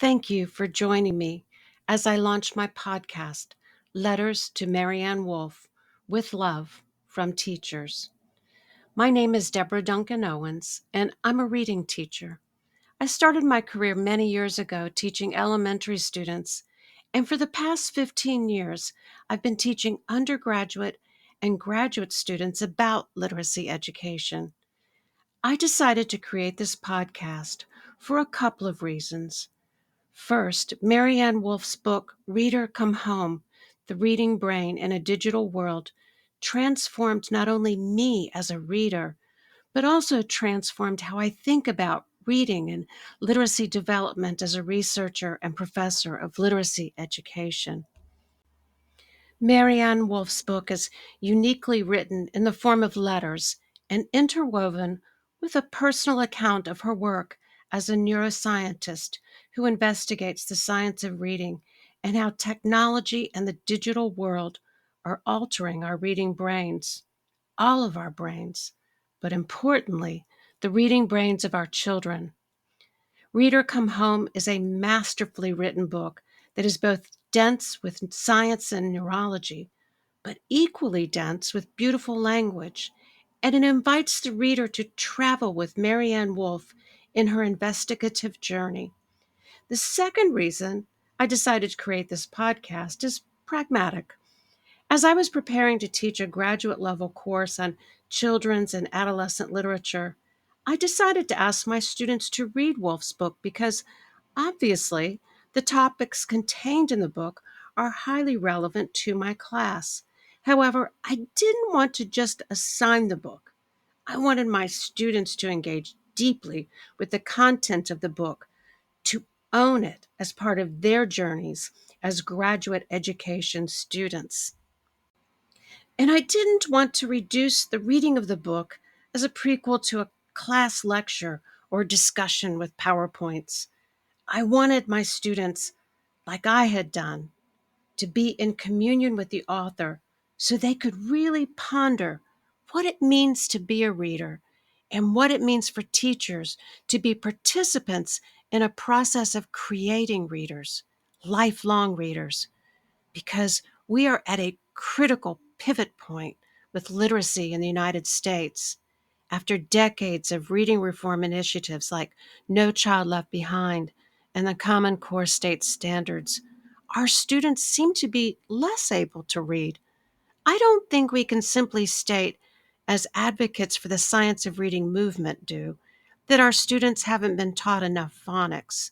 Thank you for joining me as I launch my podcast, Letters to Maryanne Wolf, with Love from Teachers. My name is Deborah Duncan Owens, and I'm a reading teacher. I started my career many years ago teaching elementary students, and for the past 15 years, I've been teaching undergraduate and graduate students about literacy education. I decided to create this podcast for a couple of reasons. First, Maryanne Wolf's book, Reader Come Home, The Reading Brain in a Digital World, transformed not only me as a reader, but also transformed how I think about reading and literacy development as a researcher and professor of literacy education. Maryanne Wolf's book is uniquely written in the form of letters and interwoven with a personal account of her work as a neuroscientist who investigates the science of reading and how technology and the digital world are altering our reading brains, all of our brains, but importantly, the reading brains of our children. Reader Come Home is a masterfully written book that is both dense with science and neurology, but equally dense with beautiful language, and it invites the reader to travel with Maryanne Wolf in her investigative journey. The second reason I decided to create this podcast is pragmatic. As I was preparing to teach a graduate level course on children's and adolescent literature, I decided to ask my students to read Wolf's book because obviously the topics contained in the book are highly relevant to my class. However, I didn't want to just assign the book. I wanted my students to engage deeply with the content of the book, to own it as part of their journeys as graduate education students. And I didn't want to reduce the reading of the book as a prequel to a class lecture or discussion with PowerPoints. I wanted my students, like I had done, to be in communion with the author so they could really ponder what it means to be a reader and what it means for teachers to be participants in a process of creating readers, lifelong readers, because we are at a critical pivot point with literacy in the United States. After decades of reading reform initiatives like No Child Left Behind and the Common Core State Standards, our students seem to be less able to read. I don't think we can simply state, as advocates for the science of reading movement do, that our students haven't been taught enough phonics.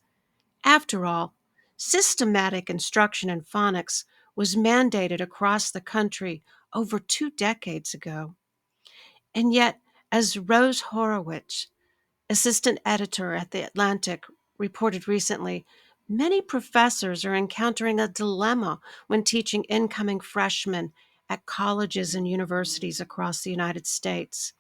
After all, systematic instruction in phonics was mandated across the country over 2 decades ago. And yet, as Rose Horowitz, assistant editor at The Atlantic, reported recently, many professors are encountering a dilemma when teaching incoming freshmen at colleges and universities across the United States.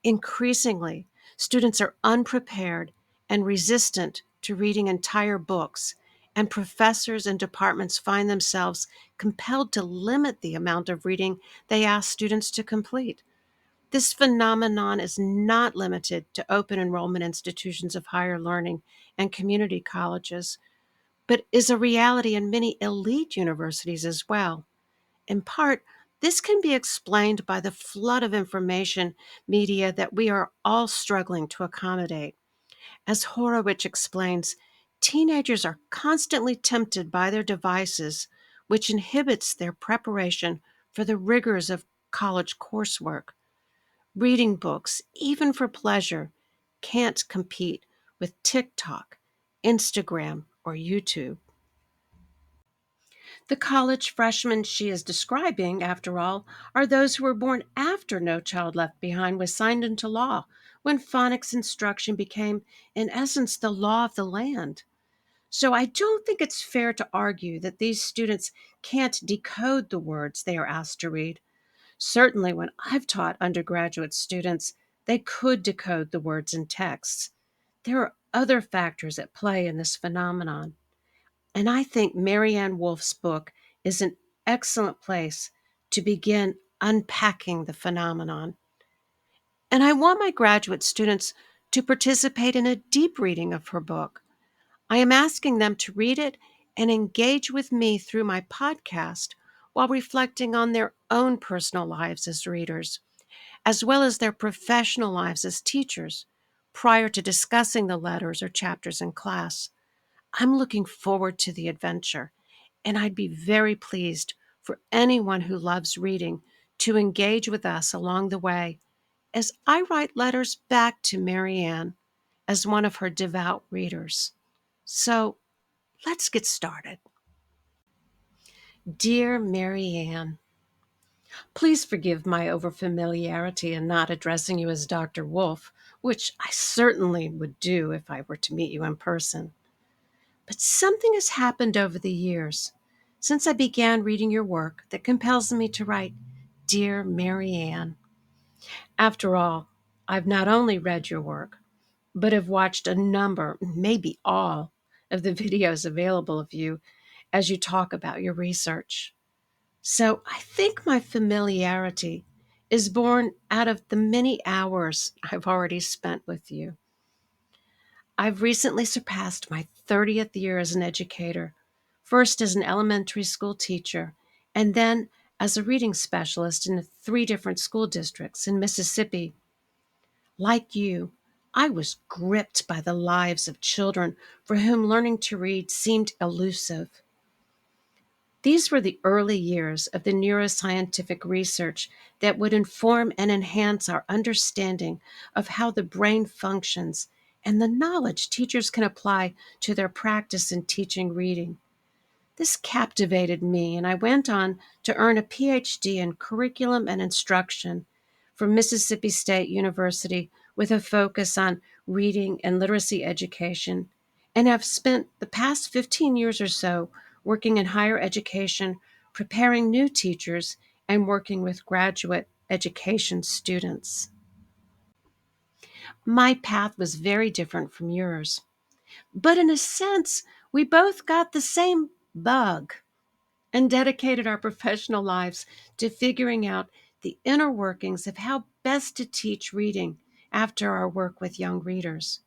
Increasingly, students are unprepared and resistant to reading entire books, and professors and departments find themselves compelled to limit the amount of reading they ask students to complete. This phenomenon is not limited to open enrollment institutions of higher learning and community colleges, but is a reality in many elite universities as well. In part, this can be explained by the flood of information media that we are all struggling to accommodate. As Horowitz explains, teenagers are constantly tempted by their devices, which inhibits their preparation for the rigors of college coursework. Reading books, even for pleasure, can't compete with TikTok, Instagram, or YouTube. The college freshmen she is describing, after all, are those who were born after No Child Left Behind was signed into law, when phonics instruction became, in essence, the law of the land. So I don't think it's fair to argue that these students can't decode the words they are asked to read. Certainly, when I've taught undergraduate students, they could decode the words in texts. There are other factors at play in this phenomenon. And I think Maryanne Wolf's book is an excellent place to begin unpacking the phenomenon. And I want my graduate students to participate in a deep reading of her book. I am asking them to read it and engage with me through my podcast while reflecting on their own personal lives as readers, as well as their professional lives as teachers, prior to discussing the letters or chapters in class. I'm looking forward to the adventure, and I'd be very pleased for anyone who loves reading to engage with us along the way as I write letters back to Maryanne as one of her devout readers. So let's get started. Dear Maryanne, please forgive my overfamiliarity in not addressing you as Dr. Wolf, which I certainly would do if I were to meet you in person. But something has happened over the years since I began reading your work that compels me to write, Dear Maryanne. After all, I've not only read your work, but have watched a number, maybe all, of the videos available of you as you talk about your research. So I think my familiarity is born out of the many hours I've already spent with you. I've recently surpassed my 30th year as an educator, first as an elementary school teacher, and then as a reading specialist in 3 different school districts in Mississippi. Like you, I was gripped by the lives of children for whom learning to read seemed elusive. These were the early years of the neuroscientific research that would inform and enhance our understanding of how the brain functions and the knowledge teachers can apply to their practice in teaching reading. This captivated me, and I went on to earn a PhD in curriculum and instruction from Mississippi State University with a focus on reading and literacy education, and have spent the past 15 years or so working in higher education, preparing new teachers, and working with graduate education students. My path was very different from yours, but in a sense, we both got the same bug and dedicated our professional lives to figuring out the inner workings of how best to teach reading after our work with young readers.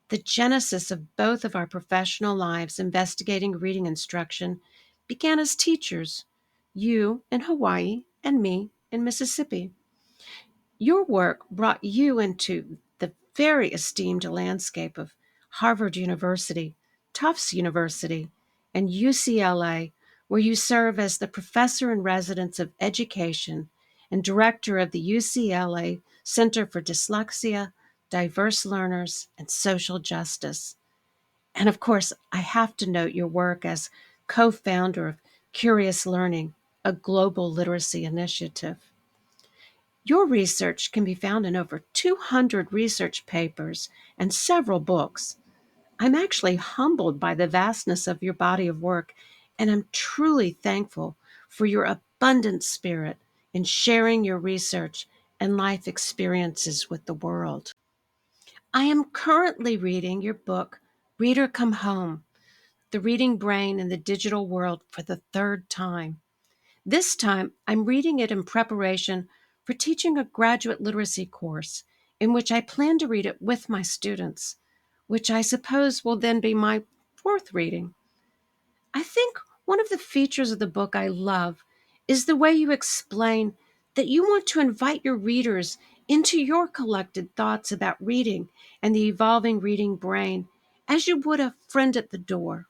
The genesis of both of our professional lives investigating reading instruction began as teachers, you in Hawaii and me in Mississippi. Your work brought you into the very esteemed landscape of Harvard University, Tufts University, and UCLA, where you serve as the professor in residence of education and director of the UCLA Center for Dyslexia, Diverse Learners, and Social Justice. And of course, I have to note your work as co founder of Curious Learning, a global literacy initiative. Your research can be found in over 200 research papers and several books. I'm actually humbled by the vastness of your body of work, and I'm truly thankful for your abundant spirit in sharing your research and life experiences with the world. I am currently reading your book, Reader Come Home, The Reading Brain in the Digital World, for the third time. This time, I'm reading it in preparation for teaching a graduate literacy course in which I plan to read it with my students, which I suppose will then be my fourth reading. I think one of the features of the book I love is the way you explain that you want to invite your readers into your collected thoughts about reading and the evolving reading brain as you would a friend at the door,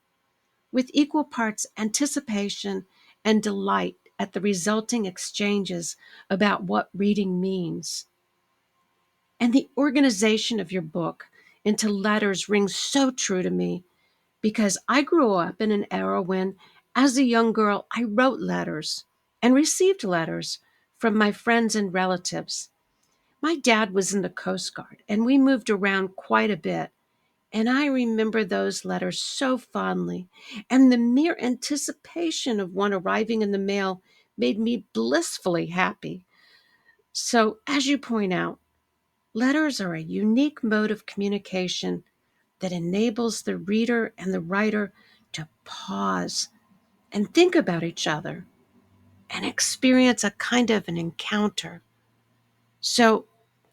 with equal parts anticipation and delight at the resulting exchanges about what reading means. And the organization of your book into letters rings so true to me because I grew up in an era when, as a young girl, I wrote letters and received letters from my friends and relatives. My dad was in the Coast Guard, and we moved around quite a bit. And I remember those letters so fondly, and the mere anticipation of one arriving in the mail made me blissfully happy. So, as you point out, letters are a unique mode of communication that enables the reader and the writer to pause and think about each other and experience a kind of an encounter. So,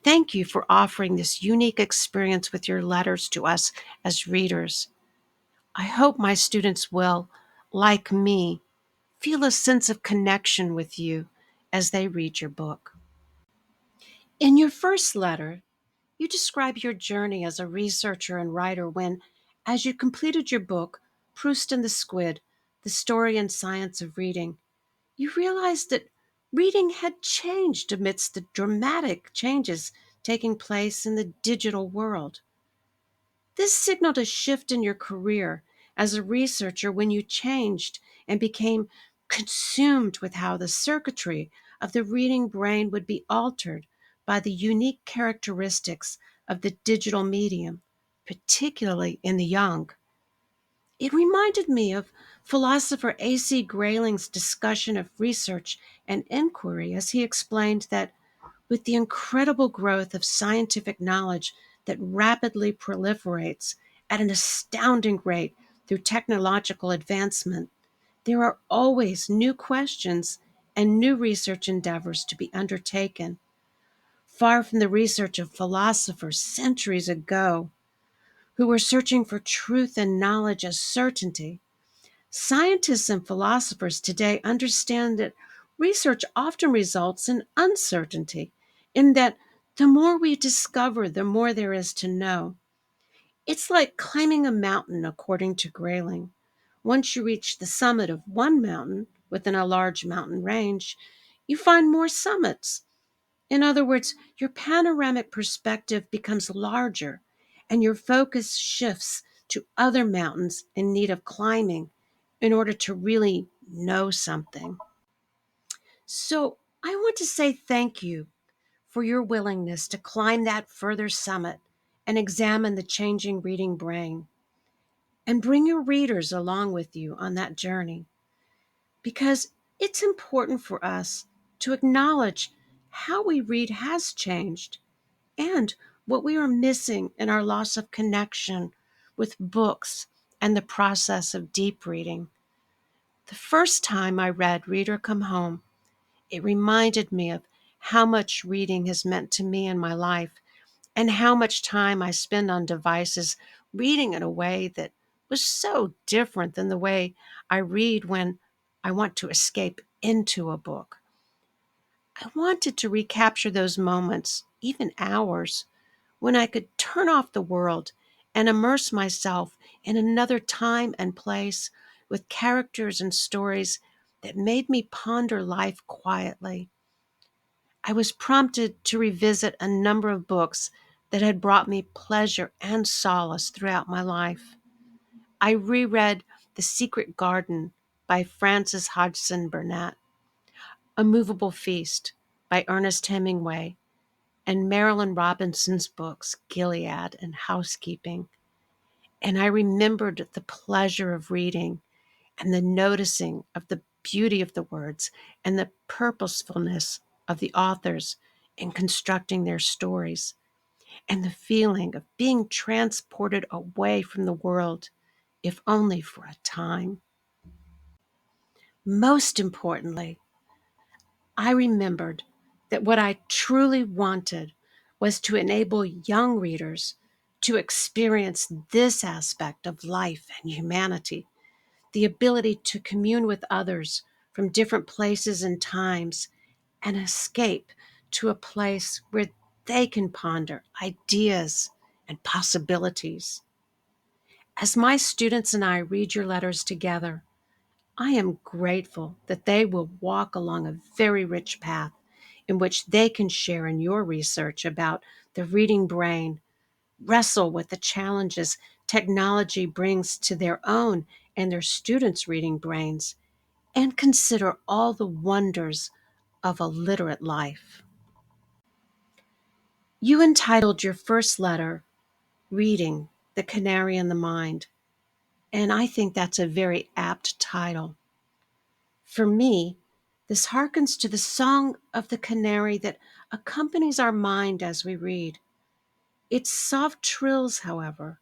thank you for offering this unique experience with your letters to us as readers. I hope my students will, like me, feel a sense of connection with you as they read your book. In your first letter, you describe your journey as a researcher and writer when, as you completed your book, Proust and the Squid, The Story and Science of Reading, you realized that reading had changed amidst the dramatic changes taking place in the digital world. This signaled a shift in your career as a researcher when you changed and became consumed with how the circuitry of the reading brain would be altered by the unique characteristics of the digital medium, particularly in the young. It reminded me of philosopher A.C. Grayling's discussion of research and inquiry as he explained that with the incredible growth of scientific knowledge that rapidly proliferates at an astounding rate through technological advancement, there are always new questions and new research endeavors to be undertaken. Far from the research of philosophers centuries ago who were searching for truth and knowledge as certainty, scientists and philosophers today understand that research often results in uncertainty, in that the more we discover, the more there is to know. It's like climbing a mountain, according to Grayling. Once you reach the summit of one mountain within a large mountain range, you find more summits. In other words, your panoramic perspective becomes larger and your focus shifts to other mountains in need of climbing in order to really know something. So, I want to say thank you for your willingness to climb that further summit and examine the changing reading brain, and bring your readers along with you on that journey, because it's important for us to acknowledge how we read has changed and what we are missing in our loss of connection with books and the process of deep reading. The first time I read Reader Come Home, it reminded me of how much reading has meant to me in my life and how much time I spend on devices reading in a way that was so different than the way I read when I want to escape into a book. I wanted to recapture those moments, even hours, when I could turn off the world and immerse myself in another time and place with characters and stories that made me ponder life quietly. I was prompted to revisit a number of books that had brought me pleasure and solace throughout my life. I reread The Secret Garden by Frances Hodgson Burnett, A Movable Feast by Ernest Hemingway, and Marilyn Robinson's books, Gilead and Housekeeping. And I remembered the pleasure of reading and the noticing of the beauty of the words and the purposefulness of the authors in constructing their stories, and the feeling of being transported away from the world, if only for a time. Most importantly, I remembered that what I truly wanted was to enable young readers to experience this aspect of life and humanity, the ability to commune with others from different places and times and escape to a place where they can ponder ideas and possibilities. As my students and I read your letters together, I am grateful that they will walk along a very rich path in which they can share in your research about the reading brain, wrestle with the challenges technology brings to their own and their students' reading brains, and consider all the wonders of a literate life. You entitled your first letter, Reading, the Canary in the Mind, and I think that's a very apt title. For me, this harkens to the song of the canary that accompanies our mind as we read. Its soft trills, however,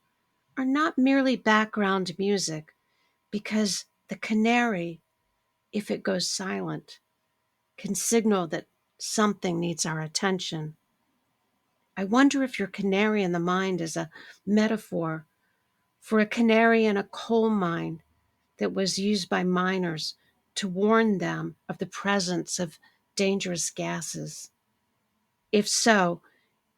are not merely background music, because the canary, if it goes silent, can signal that something needs our attention. I wonder if your canary in the mind is a metaphor for a canary in a coal mine that was used by miners to warn them of the presence of dangerous gases? If so,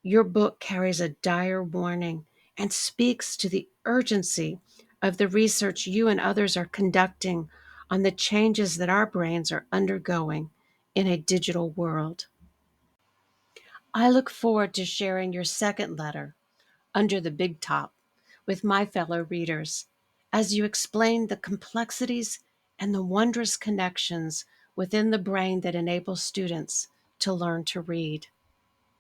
your book carries a dire warning and speaks to the urgency of the research you and others are conducting on the changes that our brains are undergoing in a digital world. I look forward to sharing your second letter, Under the Big Top, with my fellow readers as you explain the complexities and the wondrous connections within the brain that enable students to learn to read.